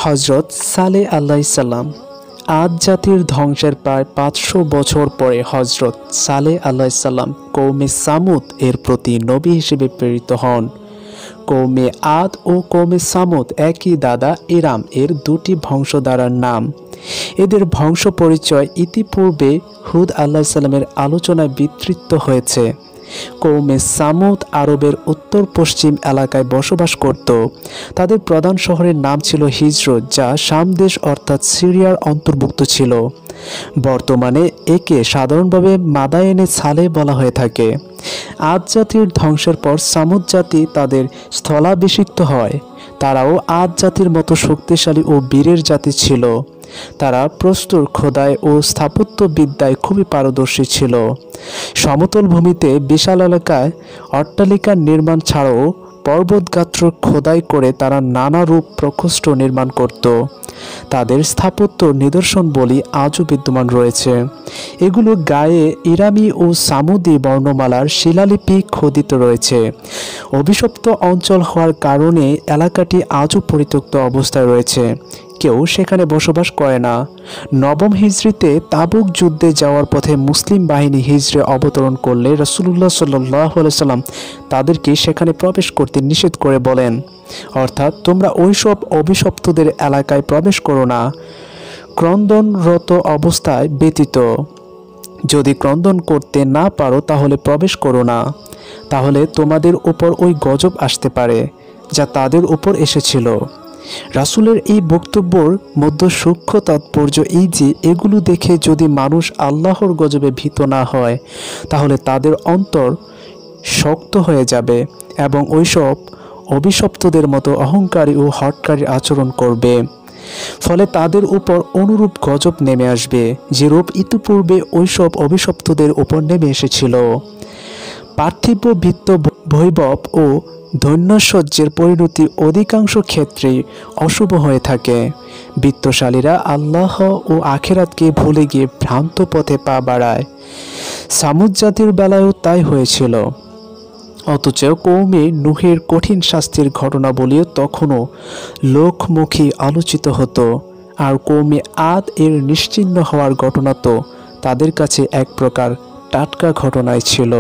হযরত সালেহ আলাইহিস সালাম। আদ জাতির ধ্বংসের প্রায় ৫০০ বছর পরে হযরত সালেহ আলাইহিস সালাম কওমে সামুদ এর প্রতি নবী হিসেবে প্রেরিত হন। কওমে আদ ও কওমে সামুদ একই দাদা ইরাম এর দুটি বংশধারার নাম। এদের বংশ পরিচয় ইতিপূর্বে হুদ আলাইহিস সালামের আলোচনায় বিস্তৃত হয়েছে। কওমে সামুদ আরবের উত্তর পশ্চিম এলাকায় বসবাস করত। তাদের প্রধান শহরের নাম ছিল হিজর, যা শাম দেশ অর্থাৎ সিরিয়ার অন্তর্ভুক্ত ছিল। বর্তমানে একে সাধারণভাবে মাদায়েনে সালেহ বলা হয়ে থাকে। আদ জাতির ধ্বংসের পর সামুদ জাতি তাদের স্থলাভিষিক্ত হয়। তারাও আদ জাতির মতো শক্তিশালী ও বীরের জাতি ছিল। তারা প্রস্তর খোদাই ও স্থাপত্যবিদ্যায় খুবই পারদর্শী ছিল। সমতল ভূমিতে বিশাল এলাকায় অট্টালিকা নির্মাণ ছাড়াও পর্বতগাত্র খোদাই করে তারা নানা রূপ প্রকোষ্ঠ নির্মাণ করত। তাদের স্থাপত্য নিদর্শনবলী আজও বিদ্যমান রয়েছে। এগুলো গায়ে ইরামি ও সামুদি বর্ণমালার শিলালিপি খোদিত রয়েছে। অভিশপ্ত অঞ্চল হওয়ার কারণে এলাকাটি আজও পরিত্যক্ত অবস্থায় রয়েছে। কেউ সেখানে বসবাস করে না। নবম হিজরিতে তাবুক যুদ্ধে যাওয়ার পথে মুসলিম বাহিনী হিজরে অবতরণ করলে রাসূলুল্লাহ সাল্লাল্লাহু আলাইহি সাল্লাম তাদেরকে সেখানে প্রবেশ করতে নিষেধ করে বলেন, অর্থাৎ তোমরা ওইসব অভিশপ্তদের এলাকায় প্রবেশ করো না, ক্রন্দনরত অবস্থায় ব্যতীত। যদি ক্রন্দন করতে না পারো তাহলে প্রবেশ করো না, তাহলে তোমাদের উপর ওই গজব আসতে পারে যা তাদের উপর এসেছিল। রাসূলের এই বক্তব্যর মধ্যে সূক্ষ্ম তাৎপর্য এই যে, এগুলো দেখে যদি মানুষ আল্লাহর গজবে ভীত না হয় তাহলে তাদের অন্তর শক্ত হয়ে যাবে এবং ওইসব অভিশপ্তদের মতো অহংকারী ও হঠকারী আচরণ করবে। ফলে তাদের উপর অনুরূপ গজব নেমে আসবে, যেরূপ ইতিপূর্বে ওইসব অভিশপ্তদের উপর নেমে এসেছিল। পার্থিব বিত্ত বৈভব ও ধন্যসহ্যের পরিণতি অধিকাংশ ক্ষেত্রেই অশুভ হয়ে থাকে। বিত্তশালীরা আল্লাহ ও আখিরাতকে ভুলে গিয়ে ভ্রান্ত পথে পা বাড়ায়। সামুদ জাতির বেলায়ও তাই হয়েছিল। অথচ কওমে নূহের কঠিন শাস্তির ঘটনাবলীও তখনও লোকমুখে আলোচিত হতো। আর কওমে আদ এর নিশ্চিহ্ন হওয়ার ঘটনা তো তাদের কাছে এক প্রকার টাটকা ঘটনাই ছিল।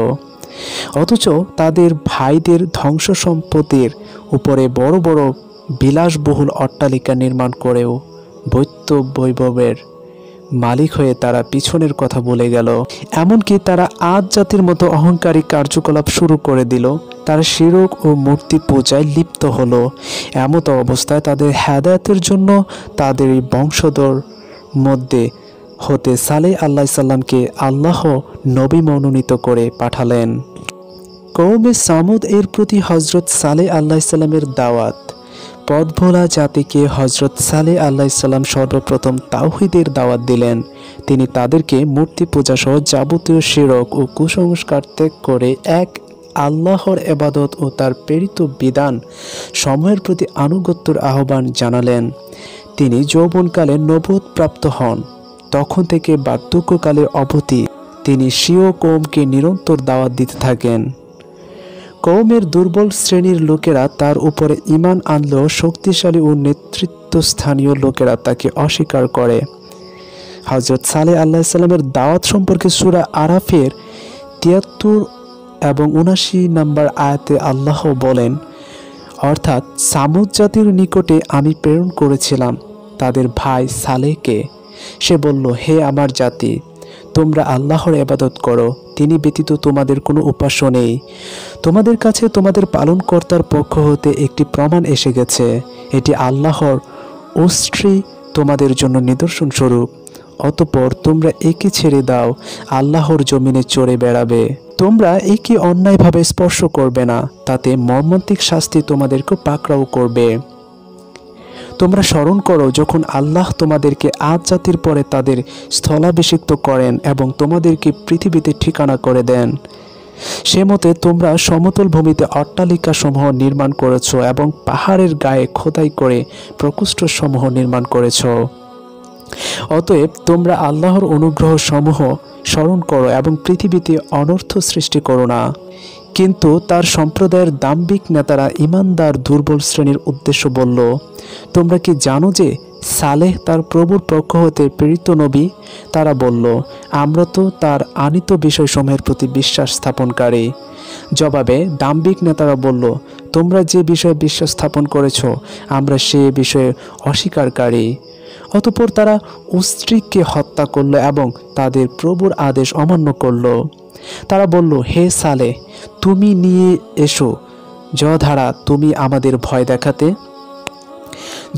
অথচ তাদের ভাইদের ধ্বংস সম্পদের উপরে বড় বড় বিলাসবহুল অট্টালিকা নির্মাণ করেও বৈত্য বৈভবের মালিক হয়ে তারা পিছনের কথা বলে গেল। এমনকি তারা আদ জাতির মতো অহংকারী কার্যকলাপ শুরু করে দিল। তারা শিরক ও মূর্তি পূজায় লিপ্ত হলো। এমতো অবস্থায় তাদের হেদায়েতের জন্য তাদের এই বংশধর মধ্যে হতে সালেহ আলাইহিস সালামকে আল্লাহ নবী মনোনীত করে পাঠালেন। কওমে সামুদ এর প্রতি হযরত সালেহ আলাইহিস সালামের দাওয়াত। পথভোলা জাতিকে হযরত সালেহ আলাইহিস সালাম সর্বপ্রথম তাওহীদের দাওয়াত দিলেন। তিনি তাদেরকে মূর্তি পূজা সহ যাবতীয় শিরক ও কুসংস্কার ত্যাগ করে এক আল্লাহর ইবাদত ও তার প্রেরিত বিধান সমূহের প্রতি আনুগত্যের আহ্বান জানালেন। তিনি যৌবনকালে নবুয়ত প্রাপ্ত হন। তখন থেকে বার্ধক্যকালের অবধি তিনি স্বীয় কওমকে নিরন্তর দাওয়াত দিতে থাকেন। কওমের দুর্বল শ্রেণীর লোকেরা তার উপরে ঈমান আনলেও শক্তিশালী ও নেতৃত্বস্থানীয় লোকেরা তাকে অস্বীকার করে। হযরত সালেহ আলাইহিস সালামের দাওয়াত সম্পর্কে সূরা আরাফের ৭৩ এবং ৭৯ নম্বর আয়াতে আল্লাহ বলেন, অর্থাৎ সামুদ জাতির নিকটে আমি প্রেরণ করেছিলাম তাদের ভাই সালেহকে। সে বলল, হে আমার জাতি, তোমরা আল্লাহর ইবাদত করো, তিনি ব্যতীত তোমাদের কোনো উপাস্য নেই। তোমাদের কাছে তোমাদের পালনকর্তার পক্ষ হতে একটি প্রমাণ এসে গেছে। এটি আল্লাহর অস্ত্রী তোমাদের জন্য নিদর্শন স্বরূপ। অতঃপর তোমরা একে ছেড়ে দাও, আল্লাহর জমিনে চড়ে বেড়াবে। তোমরা একে অন্যায়ভাবে স্পর্শ করবে না, তাতে মর্মান্তিক শাস্তি তোমাদেরকে পাকড়াও করবে। তোমরা স্মরণ করো যখন আল্লাহ তোমাদেরকে আদ জাতির পরে তাদের স্থলাভিষিক্ত করেন এবং তোমাদেরকে পৃথিবীতে ঠিকানা করে দেন। সে মতে তোমরা সমতল ভূমিতে অট্টালিকা সমূহ নির্মাণ করেছ এবং পাহাড়ের গায়ে খোদাই করে প্রকোষ্ঠ সমূহ নির্মাণ করেছ। অতএব তোমরা আল্লাহর অনুগ্রহ সমূহ স্মরণ করো এবং পৃথিবীতে অনর্থ সৃষ্টি করো না। কিন্তু তার সম্প্রদায়ের দাম্ভিক নেতারা ঈমানদার দুর্বল শ্রেণীর উদ্দেশ্য বলল, তোমরা কি জানো যে সালেহ তার প্রভুর পক্ষ হতে প্রেরিত নবী? তারা বলল, আমরা তো তার আনিত বিষয়সমূহের প্রতি বিশ্বাস স্থাপনকারী। জবাবে দাম্ভিক নেতারা বলল, তোমরা যে বিষয়ে বিশ্বাস স্থাপন করেছ আমরা সে বিষয়ে অস্বীকারী। অতঃপর তারা উষ্ট্রিককে হত্যা করল এবং তাদের প্রভুর আদেশ অমান্য করল। তারা বলল, হে সালেহ, তুমি নিয়ে এসো যদ্বারা তুমি আমাদের ভয় দেখাতে,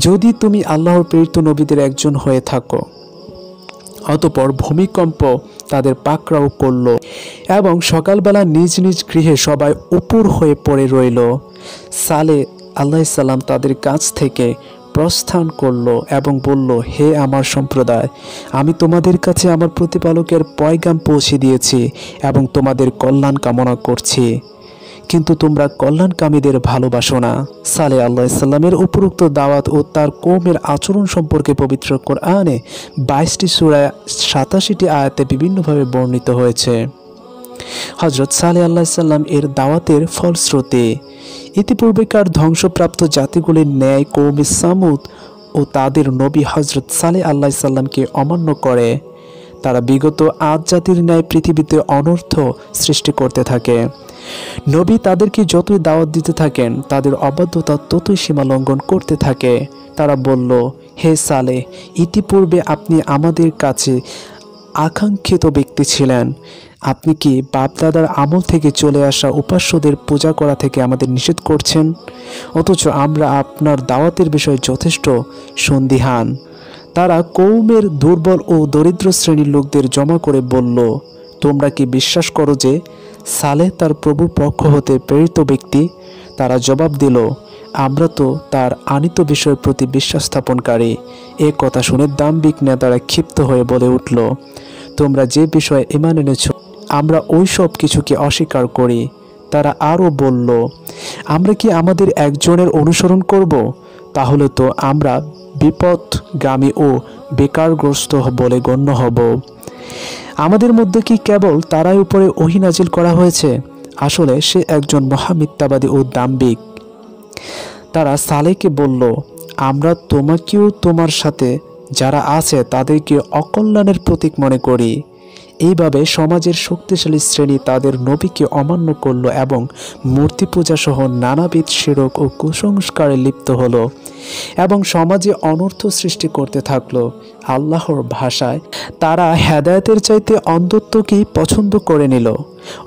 যদি তুমি আল্লাহর প্রেরিত নবীদের একজন হয়ে থাকো। অতঃপর ভূমিকম্প তাদের পাকড়াও করল এবং সকালবেলা নিজ নিজ গৃহে সবাই উপুর হয়ে পড়ে রইল। সালেহ আলাইহিস সালাম তাদের কাছ থেকে প্রস্থান করল এবং বলল, হে আমার সম্প্রদায়, আমি তোমাদের কাছে আমার প্রতিপালকের পয়গাম পৌঁছে দিয়েছি এবং তোমাদের কল্যাণ কামনা করছি, কিন্তু তোমরা কল্যাণকামীদের ভালোবাসো না। সালেহ আলাইহিস সালামের উপরোক্ত দাওয়াত ও তার কওমের আচরণ সম্পর্কে পবিত্র কোরআনে 22টি সূরায় 87টি আয়াতে বিভিন্নভাবে বর্ণিত হয়েছে। হযরত সালেহ আলাইহিস সালাম এর দাওয়াতের ফলশ্রুতি ইতিপূর্বেকার ধ্বংসপ্রাপ্ত জাতিগুলির ন্যায় কওমে সামুদ ও তাদের নবী হযরত সালেহ আলাইহিস সালামকে অমান্য করে। তারা বিগত আদ জাতির ন্যায় পৃথিবীতে অনর্থ সৃষ্টি করতে থাকে। নবী তাদেরকে যতই দাওয়াত দিতে থাকেন তাদের অবাধ্যতা ততই সীমা লঙ্ঘন করতে থাকে। তারা বলল, হে সালেহ, ইতিপূর্বে আপনি আমাদের কাছে আকাঙ্ক্ষিত ব্যক্তি ছিলেন। আপনি কি বাপদাদার আমল থেকে চলে আসা উপাস্যদের পূজা করা থেকে আমাদের নিষেধ করছেন? অথচ আমরা আপনার দাওয়াতের বিষয়ে যথেষ্ট সন্দিহান। তারা কওমের দুর্বল ও দরিদ্র শ্রেণীর লোকদের জমা করে বলল, তোমরা কি বিশ্বাস করো যে সালেহ তার প্রভুর পক্ষ হতে প্রেরিত ব্যক্তি? তারা জবাব দিল, আমরা তো তার আনিত বিষয়ের প্রতি বিশ্বাস স্থাপনকারী। এ কথা শুনে দাম্ভিক নেতারা ক্ষিপ্ত হয়ে বলে উঠল, তোমরা যে বিষয়ে ঈমান এনেছ আমরা ওই সব কিছুকে অস্বীকার করি। তারা আরও বলল, আমরা কি আমাদের একজনের অনুসরণ করব? তাহলে তো আমরা বিপদগামী ও বেকারগ্রস্ত বলে গণ্য হব। আমাদের মধ্যে কি কেবল তারাই উপরে ওহী নাজিল করা হয়েছে? আসলে সে একজন মহামিথ্যাবাদী ও দাম্ভিক। তারা সালেহকে বলল, আমরা তোমাকেও তোমার সাথে যারা আছে তাদেরকে অকল্যাণের প্রতীক মনে করি। এইভাবে সমাজের শক্তিশালী শ্রেণী তাদের নবীকে অমান্য করল এবং মূর্তি পূজা সহ নানাবিধ শিরক ও কুসংস্কারে লিপ্ত হলো এবং সমাজে অনর্থ সৃষ্টি করতে থাকলো। আল্লাহর ভাষায় তারা হেদায়েতের চাইতে অন্ধত্বকেই পছন্দ করে নিল।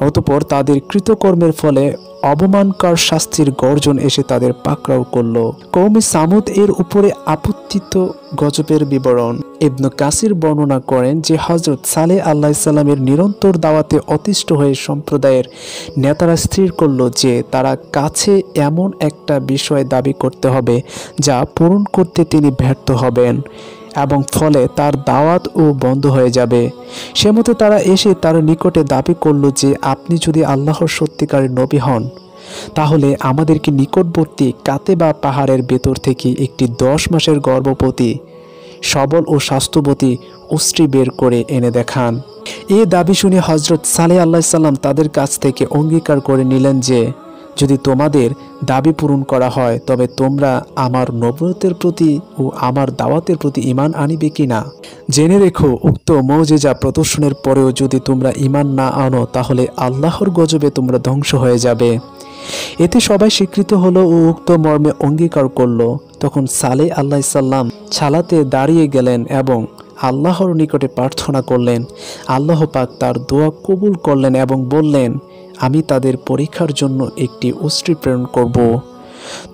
অতঃপর তাদের কৃতকর্মের ফলে অবমানকর শাস্তির গর্জন এসে তাদের পাকড়াও করল। কওমে সামুদ এর উপরে আপত্তিত গজবের বিবরণ ইবনে কাসির বর্ণনা করেন যে হযরত সালেহ আলাইহিস সালামের নিরন্তর দাওয়াতে অতিষ্ঠ হয়ে সম্প্রদায়ের নেতারা স্থির করল যে তারা কাছে এমন একটা বিষয় দাবি করতে হবে যা পূরণ করতে তিনি ব্যর্থ হবেন এবং ফলে তার দাওয়াত ও বন্ধ হয়ে যাবে। সেমতো তারা এসে তার নিকটে দাবি করল যে আপনি যদি আল্লাহর সত্যিকারের নবী হন তাহলে আমাদেরকে নিকটবর্তী কাতেবা পাহাড়ের ভেতর থেকে একটি 10 মাসের গর্ভবতী সবল ও স্বাস্থ্যবতী উষ্ট্রি বের করে এনে দেখান। এ দাবি শুনে হযরত সালেহ আলাইহিস সালাম তাদের কাছ থেকে অঙ্গীকার করে নিলেন যে যদি তোমাদের দাবি পূরণ করা হয় তবে তোমরা আমার নবুয়তের প্রতি ও আমার দাওয়াতের প্রতি ঈমান আনিবে কিনা। জেনে রেখো, উক্ত মুজিজা প্রদর্শনের পরেও যদি তোমরা ঈমান না আনো তাহলে আল্লাহর গজবে তোমরা ধ্বংস হয়ে যাবে। এতে সবাই স্বীকৃত হলো ও উক্ত মর্মে অঙ্গীকার করল। তখন সালেহ আলাইহিস সালাম ছালাতে দাঁড়িয়ে গেলেন এবং আল্লাহর নিকটে প্রার্থনা করলেন। আল্লাহ পাক তার দোয়া কবুল করলেন এবং বললেন, আমি তাদের পরীক্ষার জন্য একটি উষ্ট্রি প্রেরণ করব।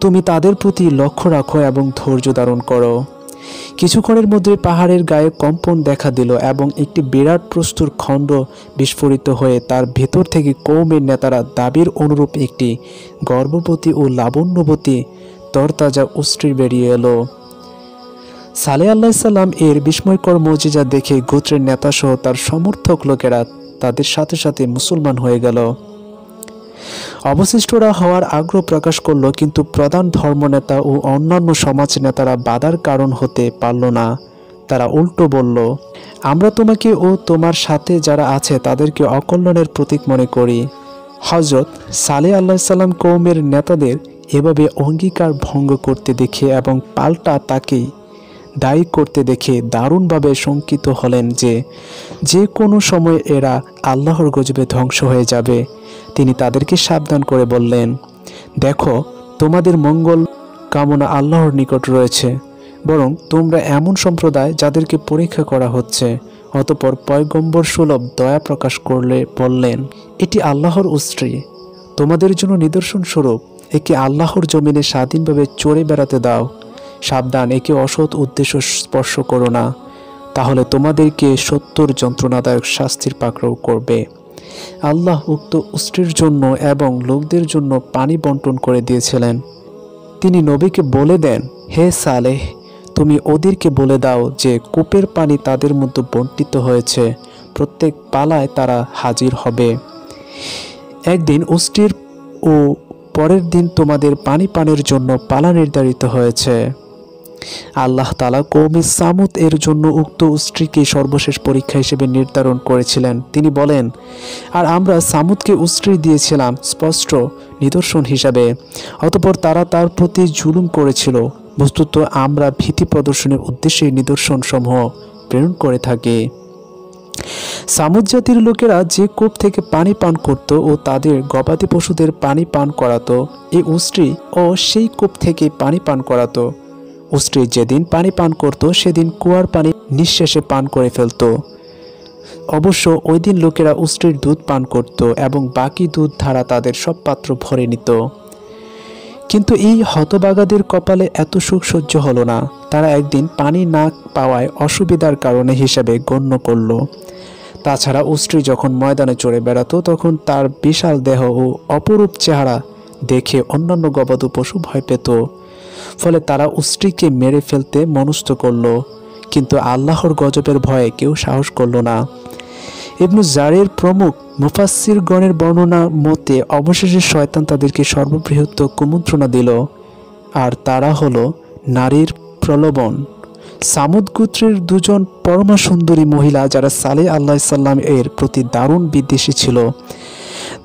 তুমি তাদের প্রতি লক্ষ্য রাখো এবং ধৈর্য ধারণ করো। কিছুক্ষণের মধ্যে পাহাড়ের গায়ে কম্পন দেখা দিল এবং একটি বিরাট প্রস্তর খণ্ড বিস্ফোরিত হয়ে তার ভেতর থেকে কওমের নেতারা দাবির অনুরূপ একটি গর্ভবতী ও লাবণ্যবতী তরতাজা উষ্ট্রি বেরিয়ে এলো। সালেহ আলাইহিস সালাম এর বিস্ময়কর মুজিজা দেখে গোত্রের নেতাসহ তার সমর্থক লোকেরা তাদের সাথে সাথে মুসলমান হয়ে গেল। অবশিষ্টরা হওয়ার আগ্রহ প্রকাশ করল, কিন্তু প্রধান ধর্মনেতা ও অন্যান্য সমাজ নেতারা বাধার কারণ হতে পারল না। তারা উল্টো বলল, আমরা তোমাকে ও তোমার সাথে যারা আছে তাদেরকে অকল্যাণের প্রতীক মনে করি। হযরত সালেহ আলাইহিসসালাম কওমের নেতাদের এভাবে অঙ্গীকার ভঙ্গ করতে দেখে এবং পাল্টা তাকেই দায়ী করতে দেখে দারুণভাবে শঙ্কিত হলেন যে কোনো সময় এরা আল্লাহর গজবে ধ্বংস হয়ে যাবে। তিনি তাদেরকে সাবধান করে বললেন, দেখো, তোমাদের মঙ্গল কামনা আল্লাহর নিকট রয়েছে, বরং তোমরা এমন সম্প্রদায় যাদেরকে পরীক্ষা করা হচ্ছে। অতঃপর পয়গম্বর সুলভ দয়া প্রকাশ করলে বললেন, এটি আল্লাহর উষ্ট্রি, তোমাদের জন্য নিদর্শন স্বরূপ। একে আল্লাহর জমিনে স্বাধীনভাবে চড়ে বেড়াতে দাও। সাবধান, একে অসৎ উদ্দেশ্য স্পর্শ করো না, তাহলে তোমাদেরকে 70 যন্ত্রণাদায়ক শাস্তির পাকড়াও করবে। আল্লাহ উক্ত উষ্ট্রির জন্য এবং লোকদের জন্য পানি বন্টন করে দিয়েছিলেন। তিনি নবীকে বলে দেন, হে সালেহ, তুমি ওদেরকে বলে দাও যে কূপের পানি তাদের মধ্যে বন্টিত হয়েছে, প্রত্যেক পালায় তারা হাজির হবে। একদিন উষ্ট্রির ও পরের দিন তোমাদের পানি পানের জন্য পালা নির্ধারিত হয়েছে। আল্লাহ তাআলা কওমে সামুদ এর জন্য উক্ত উষ্ট্রিকে সর্বশেষ পরীক্ষা হিসেবে নির্ধারণ করেছিলেন। তিনি বলেন, আর আমরা সামুদকে উষ্ট্রি দিয়েছিলাম স্পষ্ট নিদর্শন হিসাবে। অতঃপর তারা তার প্রতি জুলুম করেছিল। বস্তুত আমরা ভীতি প্রদর্শনের উদ্দেশ্যে নিদর্শন সমূহ প্রেরণ করে থাকি। সামুদ জাতির লোকেরা যে কূপ থেকে পানি পান করত ও তাদের গবাদি পশুদের পানি পান করাতো, এই উষ্ট্রি ও সেই কূপ থেকে পানি পান করাতো। উষ্ট্রি যেদিন পানি পান করত সেদিন কুয়ার পানি নিঃশেষে পান করে ফেলত। অবশ্য ওই দিন লোকেরা উষ্ট্রির দুধ পান করত এবং বাকি দুধ ধারা তাদের সব পাত্র ভরে নিত। কিন্তু এই হতভাগাদের কপালে এত সুখ সহ্য হলো না। তারা একদিন পানি না পাওয়ায় অসুবিধার কারণে হিসাবে গণ্য করল। তাছাড়া উষ্ট্রি যখন ময়দানে চড়ে বেড়াতো তখন তার বিশাল দেহ ও অপরূপ চেহারা দেখে অন্যান্য গবাদি পশু ভয় পেত। ফলে তারা উষ্ট্রিকে মেরে ফেলতে মনস্থ করল, কিন্তু আল্লাহর গজবের ভয়ে কেউ সাহস করল না। ইবনু জারির প্রমুখ মুফাসসিরগণের বর্ণনা মতে অবশেষে শয়তান তাদেরকে সর্ববৃহৎ কুমন্ত্রণা দিল, আর তারা হলো নারীর প্রলোভন। সামুদ গোত্রের দুজন পরমা সুন্দরী মহিলা যারা সালেহ আলাইহিসসালাম এর প্রতি দারুণ বিদ্বেষী ছিল,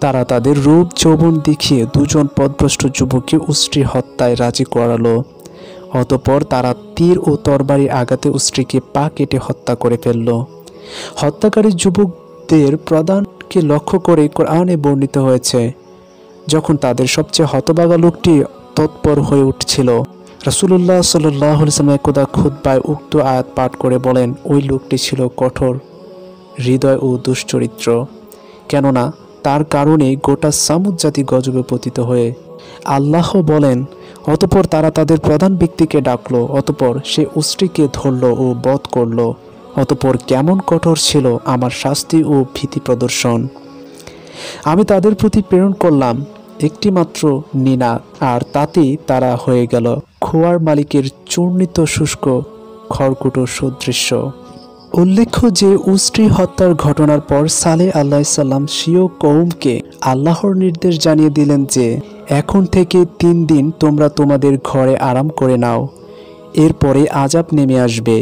তারা তাদের রূপ যৌবন দেখিয়ে দুজন পথভ্রষ্ট যুবককে উষ্ট্রি হত্যায় রাজি করালো। অতঃপর তারা তীর ও তরবারির আঘাতে উষ্ট্রিকে পা কেটে হত্যা করে ফেলল। হত্যাকারী যুবকদের প্রদানকে লক্ষ্য করে কোরআনে বর্ণিত হয়েছে, যখন তাদের সবচেয়ে হতভাগা লোকটি তৎপর হয়ে উঠছিল, রাসূলুল্লাহ সাল্লাল্লাহু আলাইহি ওয়াসাল্লাম একদা খুতবায় উক্ত আয়াত পাঠ করে বলেন, ওই লোকটি ছিল কঠোর হৃদয় ও দুশ্চরিত্র, কেননা তার কারণে গোটা সামুদ জাতি গজবে পতিত হয়ে। আল্লাহ বলেন, অতঃপর তারা তাদের প্রধান ব্যক্তিকে ডাকলো, অতঃপর সে উষ্ট্রিকে ধরল ও বধ করল। অতঃপর কেমন কঠোর ছিল আমার শাস্তি ও ভীতি প্রদর্শন। আমি তাদের প্রতি প্রেরণ করলাম একটি মাত্র নিনাদ, আর তাতেই তারা হয়ে গেল খোয়ার মালিকের চূর্ণিত শুষ্ক খড়কুটো সদৃশ্য। উল্লেখ্য যে উষ্ট্রি হত্যার ঘটনার পর সালেহ আলাইহিসসালাম স্বীয় কওমকে আল্লাহর নির্দেশ জানিয়ে দিলেন যে এখন থেকে 3 দিন তোমরা তোমাদের ঘরে আরাম করে নাও, এরপরে আযাব নেমে আসবে।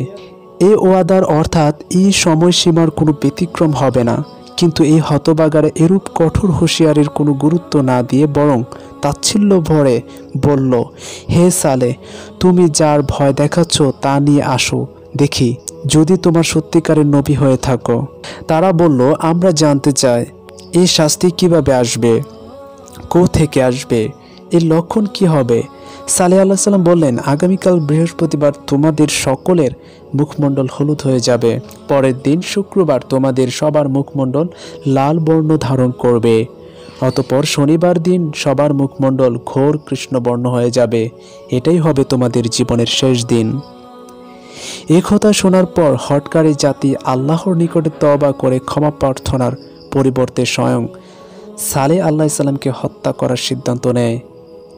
এই ওয়াদার অর্থাৎ এই সময়সীমার কোনো ব্যতিক্রম হবে না। কিন্তু এই হতভাগারা এরূপ কঠোর হুঁশিয়ারির কোনো গুরুত্ব না দিয়ে বরং তাচ্ছিল্য ভরে বলল, হে সালেহ, তুমি যার ভয় দেখাচ্ছ তা নিয়ে আসো দেখি, যদি তোমার সত্যিকারের নবী হয়ে থাকো। তারা বলল, আমরা জানতে চাই এই শাস্তি কিভাবে আসবে, কোত্থেকে আসবে, এর লক্ষণ কি হবে। সালেহ আলাইহিস সালাম বললেন, আগামীকাল বৃহস্পতিবার তোমাদের সকলের মুখমণ্ডল হলুদ হয়ে যাবে, পরের দিন শুক্রবার তোমাদের সবার মুখমণ্ডল লাল বর্ণ ধারণ করবে, অতঃপর শনিবার দিন সবার মুখমণ্ডল ঘোর কৃষ্ণবর্ণ হয়ে যাবে। এটাই হবে তোমাদের জীবনের শেষ দিন। এ কথা শোনার পর হঠকারী জাতি আল্লাহর নিকটে তওবা করে ক্ষমা প্রার্থনার পরিবর্তে স্বয়ং সালেহ আলাইহিস সালামকে হত্যা করার সিদ্ধান্ত নেয়।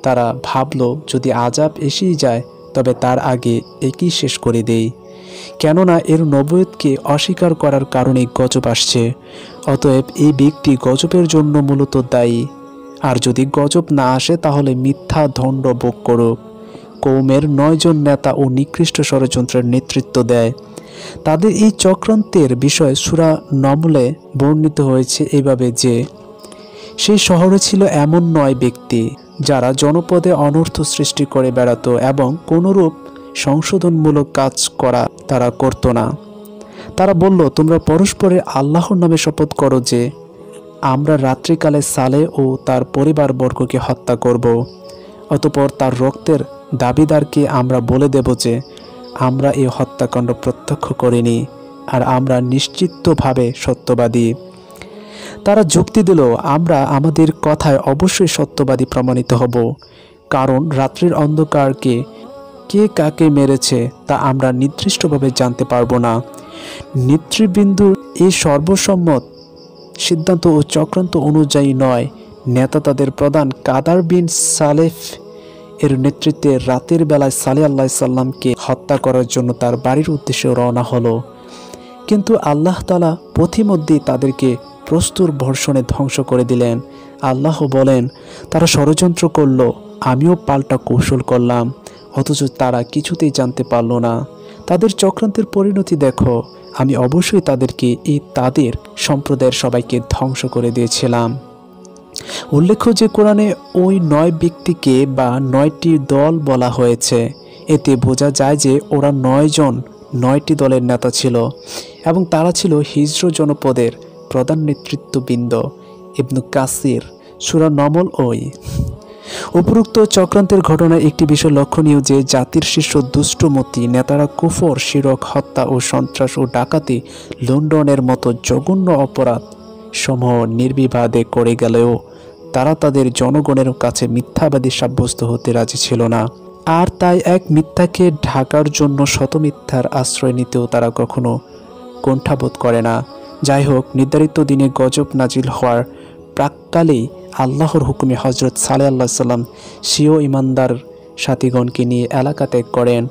তারা ভাবল, যদি আযাব এসেই যায় তবে তার আগে একই শেষ করে দেই, কেননা এর নবুয়তকে অস্বীকার করার কারণে গজব আসছে। অতএব এই ব্যক্তি গজবের জন্য মূলত দায়ী, আর যদি গজব না আসে তাহলে মিথ্যা দণ্ড ভোগ করুক। কওমের 9 জন নেতা ও নিকৃষ্ট ষড়যন্ত্রের নেতৃত্ব দেয়। তাদের এই চক্রান্তের বিষয় সূরা নমলে বর্ণিত হয়েছে এভাবে যে, সেই শহরে ছিল এমন 9 ব্যক্তি যারা জনপদে অনর্থ সৃষ্টি করে বেড়াতো এবং কোনরূপ সংশোধনমূলক কাজ করা তারা করত না। তারা বলল, তোমরা পরস্পরের আল্লাহর নামে শপথ করো যে আমরা রাত্রিকালে সালেহ ও তার পরিবারবর্গকে হত্যা করব। অতঃপর তার রক্তের দাবিদারকে আমরা বলে দেব যে আমরা এই হত্যাকাণ্ড প্রত্যক্ষ করিনি আর আমরা নিশ্চিতভাবে সত্যবাদী। তারা যুক্তি দিল, আমরা আমাদের কথায় অবশ্যই সত্যবাদী প্রমাণিত হব, কারণ রাত্রির অন্ধকারকে কে কাকে মেরেছে তা আমরা নির্দিষ্টভাবে জানতে পারবো না। নেতৃবৃন্দুর এই সর্বসম্মত সিদ্ধান্ত ও চক্রান্ত অনুযায়ী নয়, নেতা তাদের প্রধান কাদার বিন সালেফ এর নেতৃত্বে রাতের বেলায় সালেহ আলাইহিস সালামকে হত্যা করার জন্য তার বাড়ির উদ্দেশ্যে রওনা হলো। কিন্তু আল্লাহ তাআলা পথিমধ্যেই তাদেরকে প্রস্তুর বর্ষণে ধ্বংস করে দিলেন। আল্লাহ বলেন, তারা ষড়যন্ত্র করল, আমিও পাল্টা কৌশল করলাম, অথচ তারা কিছুতেই জানতে পারল না। তাদের চক্রান্তের পরিণতি দেখো, আমি অবশ্যই তাদেরকে তাদের সম্প্রদায়ের সবাইকে ধ্বংস করে দিয়েছিলাম। উল্লেখ্য যে কোরআনে ওই 9 ব্যক্তিকে বা 9টি দল বলা হয়েছে, এতে বোঝা যায় যে ওরা 9 জন 9টি দলের নেতা ছিল এবং তারা ছিল হিজর জনপদের প্রধান নেতৃত্ববৃন্দ। ইবনু কাসির সূরা নমল উপরোক্ত চক্রান্তের ঘটনায় একটি বিষয় লক্ষণীয় যে জাতির শীর্ষ দুষ্টমতি নেতারা কুফর, শিরক, হত্যা ও সন্ত্রাস ও ডাকাতি, লুণ্ঠনের মতো জঘন্য অপরাধ সমূহ নির্বিবাদে করে গেলেও তারা তাদের জনগণের কাছে মিথ্যাবাদী সাব্যস্ত হতে রাজি ছিল না। আর তাই এক মিথ্যাকে ঢাকার জন্য শত মিথ্যার আশ্রয় নিতেও তারা কখনো কুণ্ঠাবোধ করে না। যাই হোক, নির্ধারিত দিনে গজব নাজিল হওয়ার প্রাক্কালেই আল্লাহর হুকুমে হজরত সালেহ আলাইহিস সালাম স্বীয় ঈমানদার সাথীগণকে নিয়ে এলাকা ত্যাগ করেন।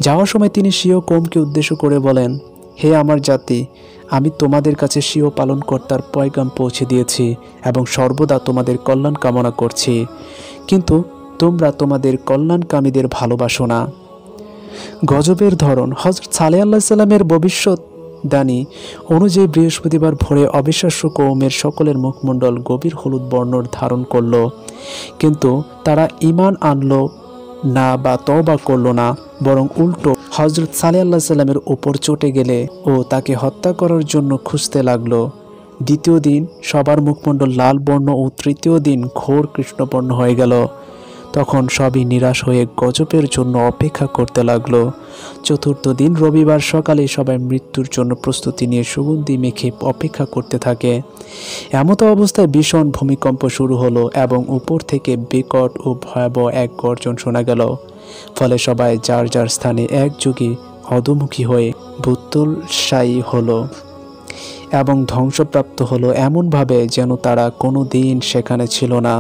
যাওয়ার সময় তিনি স্বীয় কওমকে উদ্দেশ্য করে বলেন, হে আমার জাতি, আমি তোমাদের কাছে স্বীয় পালনকর্তার পয়গাম পৌঁছে দিয়েছি এবং সর্বদা তোমাদের কল্যাণ কামনা করছি, কিন্তু তোমরা তোমাদের কল্যাণকামীদের ভালোবাসো না। গজবের ধরন। হযরত সালেহ আলাইহিস সালামের ভবিষ্যদ্বাণী অনুযায়ী বৃহস্পতিবার ভোরে অবিশ্বাস্য কওমের সকলের মুখমণ্ডল গভীর হলুদ বর্ণ ধারণ করল, কিন্তু তারা ঈমান আনল না বা তওবা করল না, বরং উল্টো হযরত সালেহ আলাইহিস সালামের উপর চটে গেলে ও তাকে হত্যা করার জন্য খুঁজতে লাগলো। দ্বিতীয় দিন সবার মুখমণ্ডল লাল বর্ণ ও তৃতীয় দিন ঘোর কৃষ্ণবর্ণ হয়ে গেল। তখন সবই নিরাশ হয়ে গজবের জন্য অপেক্ষা করতে লাগলো। চতুর্থ দিন রবিবার সকালে সবাই মৃত্যুর জন্য প্রস্তুতি নিয়ে সুগন্ধি মেখে অপেক্ষা করতে থাকে। এমতো অবস্থায় ভীষণ ভূমিকম্প শুরু হলো এবং উপর থেকে বিকট ও ভয়াবহ এক গর্জন শোনা গেল। ফলে সবাই যার যার স্থানে একযোগে অধোমুখী হয়ে ভূতলশায়ী হলো এবং ধ্বংসপ্রাপ্ত হলো এমনভাবে যেন তারা কোনো দিন সেখানে ছিল না।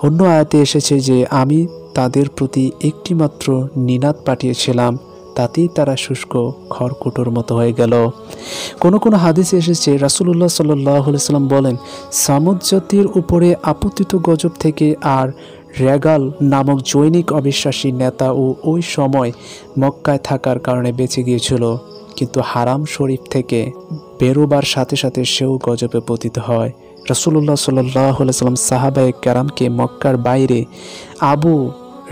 অন্য আয়াতে এসেছে যে আমি তাদের প্রতি একটিমাত্র নিনাদ পাঠিয়েছিলাম, তাতেই তারা শুষ্ক খড়কুটোর মতো হয়ে গেল। কোনো কোনো হাদিসে এসেছে রাসূলুল্লাহ সাল্লাল্লাহু আলাইহি সাল্লাম বলেন, সামুদ জাতির উপরে আপতিত গজব থেকে আর রেগাল নামক জৈনিক অবিশ্বাসী নেতা ও ওই সময় মক্কায় থাকার কারণে বেঁচে গিয়েছিল, কিন্তু হারাম শরীফ থেকে বেরোবার সাথে সাথে সেও গজবে পতিত হয়। রাসূলুল্লাহ সাল্লাল্লাহু আলাইহি সাল্লাম সাহাবায়ে কেরামকে মক্কার বাইরে আবু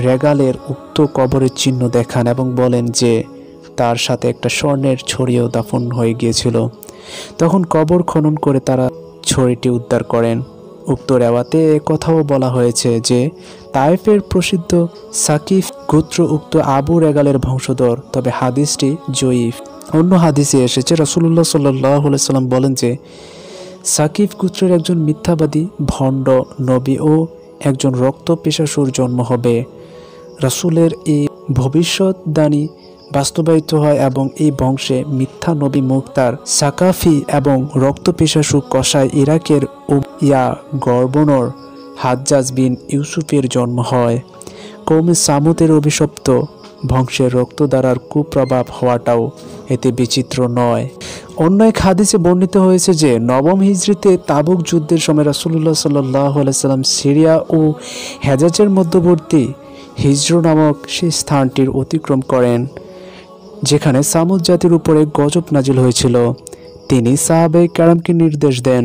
রেগালের উক্ত কবরের চিহ্ন দেখান এবং বলেন যে তার সাথে একটা স্বর্ণের ছড়িও দাফন হয়ে গিয়েছিল। তখন কবর খনন করে তারা ছড়িটি উদ্ধার করেন। উক্ত রেওয়াতে কথাও বলা হয়েছে যে তায়েফের প্রসিদ্ধ সাকিফ গোত্র উক্ত আবু রেগালের বংশধর, তবে হাদিসটি জয়ীফ। অন্য হাদিসে এসেছে রাসূলুল্লাহ সাল্লাল্লাহু আলাইহি সাল্লাম বলেন যে সাকিফ গোত্রের একজন মিথ্যাবাদী ভণ্ড নবী ও একজন রক্ত পেশাসুর জন্ম হবে। রাসূলের এই ভবিষ্যদ্বাণী বাস্তবায়িত হয় এবং এই বংশে মিথ্যা নবী মুক্তার সাকাফি এবং রক্ত পেশাসু কসাই ইরাকের ইয়া গর্বনর হাজ্জাজ বিন ইউসুফের জন্ম হয়। কওমে সামুদের অভিশপ্ত বংশের রক্তধারার কুপ্রভাব হওয়াটাও এতে বিচিত্র নয়। অন্য এক হাদিসে বর্ণিত হয়েছে যে নবম হিজরিতে তাবুক যুদ্ধের সময় রাসূলুল্লাহ সাল্লাল্লাহু আলাইহি সাল্লাম সিরিয়া ও হেজাজের মধ্যবর্তী হিজর নামক সেই স্থানটির অতিক্রম করেন যেখানে সামুদ জাতির উপরে গজব নাজিল হয়েছিল। তিনি সাহাবায়ে কেরামকে নির্দেশ দেন,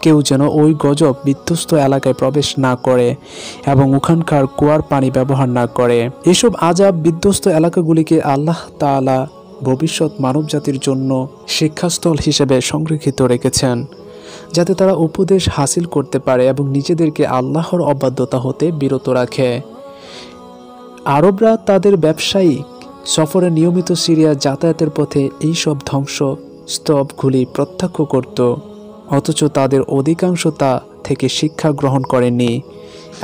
কেউ যেন ওই গজব বিধ্বস্ত এলাকায় প্রবেশ না করে এবং ওখানকার কুয়ার পানি ব্যবহার না করে। এসব আযাব বিধ্বস্ত এলাকাগুলিকে আল্লাহ তাআলা ভবিষ্যৎ মানবজাতির জন্য শিক্ষাস্থল হিসেবে সংরক্ষিত রেখেছেন, যাতে তারা উপদেশ হাসিল করতে পারে এবং নিজেদেরকে আল্লাহর অবাধ্যতা হতে বিরত রাখে। আরবরা তাদের ব্যবসায়িক সফরে নিয়মিত সিরিয়া যাতায়াতের পথে এইসব ধ্বংসস্তূপগুলি প্রত্যক্ষ করত, অথচ তাদের অধিকাংশ তা থেকে শিক্ষা গ্রহণ করেনি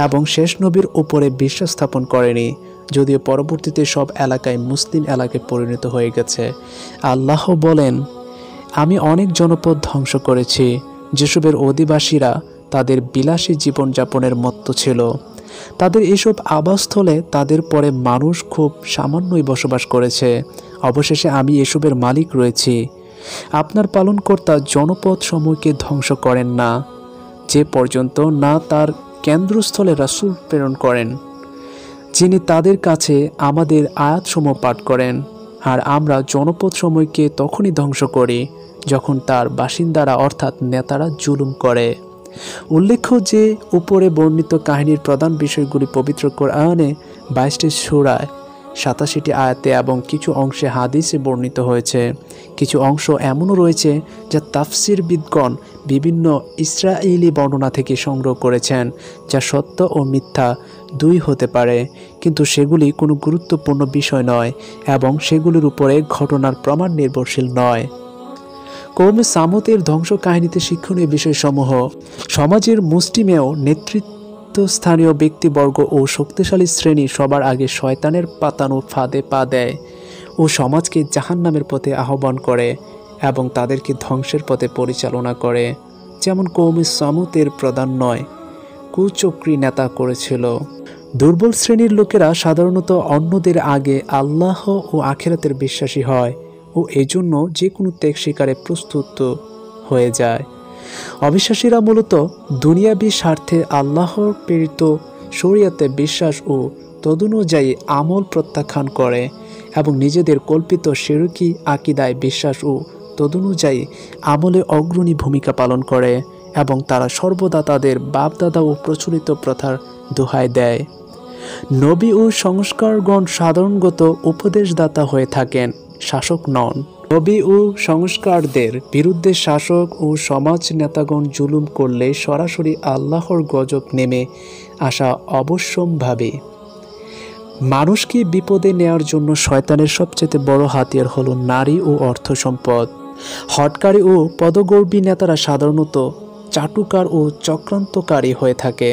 এবং শেষ নবীর উপরে বিশ্বাস স্থাপন করেনি, যদিও পরবর্তীতে সব এলাকায় মুসলিম এলাকায় পরিণত হয়ে গেছে। আল্লাহ বলেন, আমি অনেক জনপদ ধ্বংস করেছি যেসবের অধিবাসীরা তাদের বিলাসী জীবনযাপনের মত্ত ছিল। তাদের এসব আবাসস্থলে তাদের পরে মানুষ খুব সামান্যই বসবাস করেছে। অবশেষে আমি এসবের মালিক রয়েছি। আপনার পালনকর্তা জনপদ সমূহকে ধ্বংস করেন না, যে পর্যন্ত না তার কেন্দ্রস্থলে রাসূল প্রেরণ করেন, যিনি তাদের কাছে আমাদের আয়াতসমূহ পাঠ করেন। আর আমরা জনপদ সমূহকে তখনই ধ্বংস করি যখন তার বাসিন্দারা অর্থাৎ নেতারা জুলুম করে। উল্লেখ্য যে উপরে বর্ণিত কাহিনীর প্রধান বিষয়গুলি পবিত্র কোরআনে 22টি সূরায় 87টি আয়াতে এবং কিছু অংশে হাদিসে বর্ণিত হয়েছে। কিছু অংশ এমনও রয়েছে যা তাফসীরবিদগণ বিভিন্ন ইসরাঈলী বর্ণনা থেকে সংগ্রহ করেছেন, যা সত্য ও মিথ্যা দুই হতে পারে, কিন্তু সেগুলি কোনো গুরুত্বপূর্ণ বিষয় নয় এবং সেগুলির উপরে ঘটনার প্রমাণ নির্ভরশীল নয়। কওমে সামুদের ধ্বংস কাহিনীতে শিক্ষণীয় বিষয়সমূহ: সমাজের মুষ্টিমেয় নেতৃত্বস্থানীয় ব্যক্তিবর্গ ও শক্তিশালী শ্রেণী সবার আগে শয়তানের পাতানো ফাঁদে পা দেয় ও সমাজকে জাহান্নামের পথে আহ্বান করে এবং তাদেরকে ধ্বংসের পথে পরিচালনা করে, যেমন কওমে সামুদের প্রধান নয় কুচক্রী নেতা করেছিল। দুর্বল শ্রেণীর লোকেরা সাধারণত অন্যদের আগে আল্লাহ ও আখিরাতের বিশ্বাসী হয় ও এজন্য যে কোনো ত্যাগ স্বীকারে প্রস্তুত হয়ে যায়। অবিশ্বাসীরা মূলত দুনিয়াবী স্বার্থে আল্লাহর প্রেরিত শরীয়তে বিশ্বাস ও তদনুযায়ী আমল প্রত্যাখ্যান করে এবং নিজেদের কল্পিত শিরকি আকীদায় বিশ্বাস ও তদনুযায়ী আমলে অগ্রণী ভূমিকা পালন করে এবং তারা সর্বদা তাদের বাপদাদা ও প্রচলিত প্রথার দোহাই দেয়। নবী ও সংস্কারগণ সাধারণত উপদেশদাতা হয়ে থাকেন, শাসক নন। নবী ও সংস্কারদের বিরুদ্ধে শাসক ও সমাজ নেতাগণ জুলুম করলে সরাসরি আল্লাহর গজব নেমে আসা অবশ্যম্ভাবী। মানুষকে বিপদে নেয়ার জন্য শয়তানের সবচেয়ে বড় হাতিয়ার হলো নারী ও অর্থ সম্পদ। হঠকারী ও পদগর্বী নেতারা সাধারণত চাটুকার ও চক্রান্তকারী হয়ে থাকে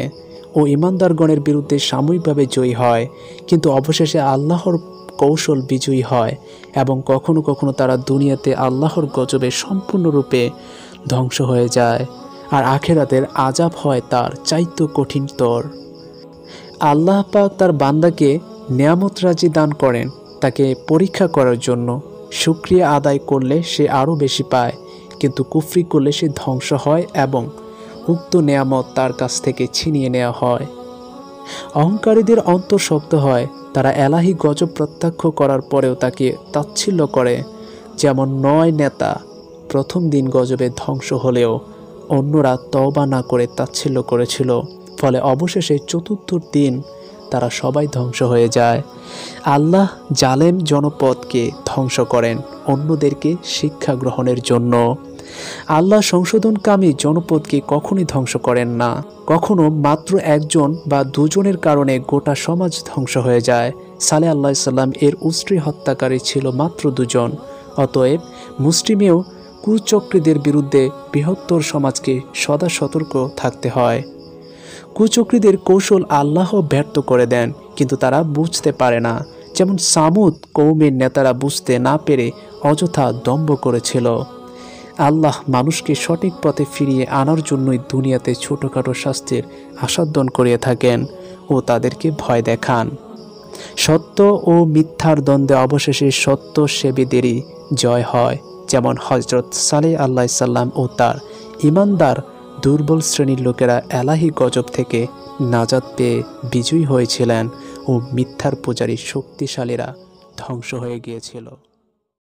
ও ইমানদারগণের বিরুদ্ধে সাময়িকভাবে জয়ী হয়, কিন্তু অবশেষে আল্লাহর কৌশল বিজয়ী হয় এবং কখনো কখনো তারা দুনিয়াতে আল্লাহর গজবে সম্পূর্ণরূপে ধ্বংস হয়ে যায়, আর আখিরাতের আযাব হয় তার চাইতে কঠিনতর। আল্লাহ পাক তার বান্দাকে নিয়ামত রাজি দান করেন তাকে পরীক্ষা করার জন্য। শুকরিয়া আদায় করলে সে আরও বেশি পায়, কিন্তু কুফরি করলে সে ধ্বংস হয় এবং উক্ত নিয়ামত তার কাছ থেকে ছিনিয়ে নেওয়া হয়। অহংকারীদের অন্তর শক্ত হয়, তারা এলাহি গজব প্রত্যক্ষ করার পরেও তাকে তাচ্ছিল্য করে। যেমন 9 নেতা প্রথম দিন গজবে ধ্বংস হলেও অন্যরা তওবা না করে তাচ্ছিল্য করেছিল, ফলে অবশেষে চতুর্থ দিন তারা সবাই ধ্বংস হয়ে যায়। আল্লাহ জালেম জনপদকে ধ্বংস করেন অন্যদেরকে শিক্ষা গ্রহণের জন্য। আল্লাহ সংশোধনকামী জনপদকে কখনই ধ্বংস করেন না। কখনো মাত্র একজন বা দুজনের কারণে গোটা সমাজ ধ্বংস হয়ে যায়। সালেহ আলাইহিস সালাম এর উষ্ট্রি হত্যাকারী ছিল মাত্র 2 জন। অতএব মুসলিমেও কুচক্রীদের বিরুদ্ধে বৃহত্তর সমাজকে সদা সতর্ক থাকতে হয়। কুচক্রীদের কৌশল আল্লাহ ব্যর্থ করে দেন, কিন্তু তারা বুঝতে পারে না। যেমন সামুদ কওমের নেতারা বুঝতে না পেরে অযথা দম্ভ করেছিল। আল্লাহ মানুষকে সঠিক পথে ফিরিয়ে আনার জন্যই দুনিয়াতে ছোটোখাটো শাস্তির আস্বাদন করিয়ে থাকেন ও তাদেরকে ভয় দেখান। সত্য ও মিথ্যার দ্বন্দ্বে অবশেষে সত্য সেবীদেরই জয় হয়, যেমন হযরত সালেহ আলাইহিস সালাম ও তার ঈমানদার দুর্বল শ্রেণীর লোকেরা এলাহি গজব থেকে নাজাত পেয়ে বিজয়ী হয়েছিলেন ও মিথ্যার পূজারী শক্তিশালীরা ধ্বংস হয়ে গিয়েছিল।